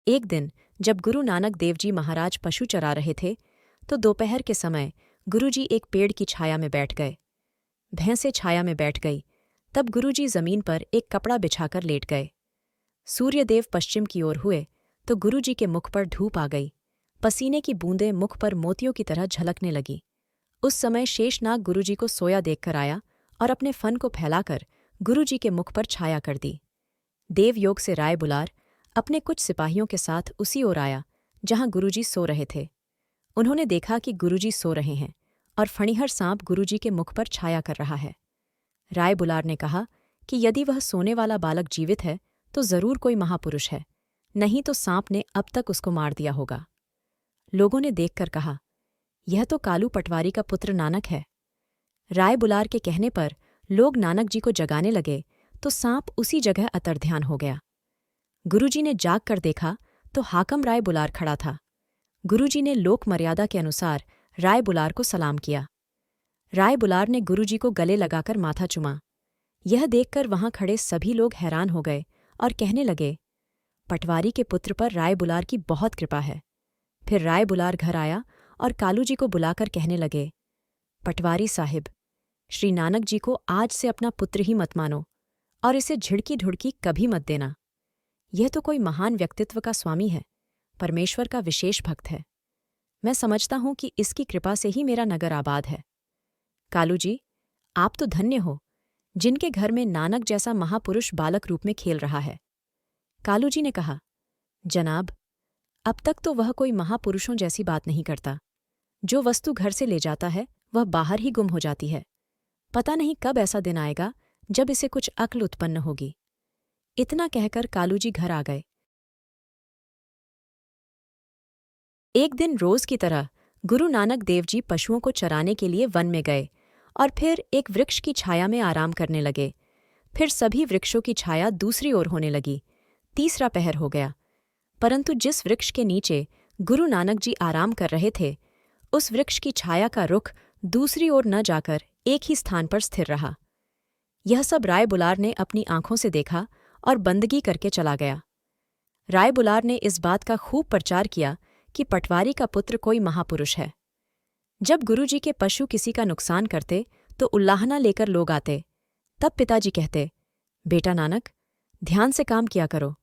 एक दिन जब गुरु नानक देव जी महाराज पशु चरा रहे थे तो दोपहर के समय गुरुजी एक पेड़ की छाया में बैठ गए। भैंसें छाया में बैठ गई। तब गुरुजी जमीन पर एक कपड़ा बिछाकर लेट गए। सूर्यदेव पश्चिम की ओर हुए तो गुरुजी के मुख पर धूप आ गई। पसीने की बूंदें मुख पर मोतियों की तरह झलकने लगी। उस समय शेषनाग गुरुजी को सोया देखकर आया और अपने फन को फैलाकर गुरुजी के मुख पर छाया कर दी। देवयोग से राय बुलार अपने कुछ सिपाहियों के साथ उसी ओर आया जहां गुरुजी सो रहे थे। उन्होंने देखा कि गुरुजी सो रहे हैं और फणिहर सांप गुरुजी के मुख पर छाया कर रहा है। राय बुलार ने कहा कि यदि वह सोने वाला बालक जीवित है तो जरूर कोई महापुरुष है, नहीं तो सांप ने अब तक उसको मार दिया होगा। लोगों ने देखकर कहा, यह तो कालू पटवारी का पुत्र नानक है। राय बुलार के कहने पर लोग नानक जी को जगाने लगे तो सांप उसी जगह अतर्ध्यान हो गया। गुरुजी ने जाग कर देखा तो हाकम राय बुलार खड़ा था। गुरुजी ने लोक मर्यादा के अनुसार राय बुलार को सलाम किया। राय बुलार ने गुरुजी को गले लगाकर माथा चुमा। यह देखकर वहां खड़े सभी लोग हैरान हो गए और कहने लगे, पटवारी के पुत्र पर राय बुलार की बहुत कृपा है। फिर राय बुलार घर आया और कालूजी को बुलाकर कहने लगे, पटवारी साहिब, श्री नानक जी को आज से अपना पुत्र ही मत मानो और इसे झिड़की ढुड़की कभी मत देना। यह तो कोई महान व्यक्तित्व का स्वामी है, परमेश्वर का विशेष भक्त है। मैं समझता हूं कि इसकी कृपा से ही मेरा नगर आबाद है। कालूजी, आप तो धन्य हो जिनके घर में नानक जैसा महापुरुष बालक रूप में खेल रहा है। कालूजी ने कहा, जनाब, अब तक तो वह कोई महापुरुषों जैसी बात नहीं करता। जो वस्तु घर से ले जाता है वह बाहर ही गुम हो जाती है। पता नहीं कब ऐसा दिन आएगा जब इसे कुछ अक्ल उत्पन्न होगी। इतना कहकर कालूजी घर आ गए। एक दिन रोज की तरह गुरु नानक देव जी पशुओं को चराने के लिए वन में गए और फिर एक वृक्ष की छाया में आराम करने लगे। फिर सभी वृक्षों की छाया दूसरी ओर होने लगी। तीसरा पहर हो गया, परंतु जिस वृक्ष के नीचे गुरु नानक जी आराम कर रहे थे उस वृक्ष की छाया का रुख दूसरी ओर न जाकर एक ही स्थान पर स्थिर रहा। यह सब राय बुलार ने अपनी आंखों से देखा और बंदगी करके चला गया। राय बुलार ने इस बात का खूब प्रचार किया कि पटवारी का पुत्र कोई महापुरुष है। जब गुरुजी के पशु किसी का नुकसान करते तो उल्लाहना लेकर लोग आते। तब पिताजी कहते, बेटा नानक, ध्यान से काम किया करो।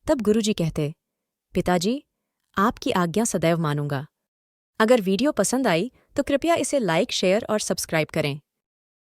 तब गुरुजी कहते, पिताजी, आपकी आज्ञा सदैव मानूंगा। अगर वीडियो पसंद आई तो कृपया इसे लाइक, शेयर और सब्सक्राइब करें।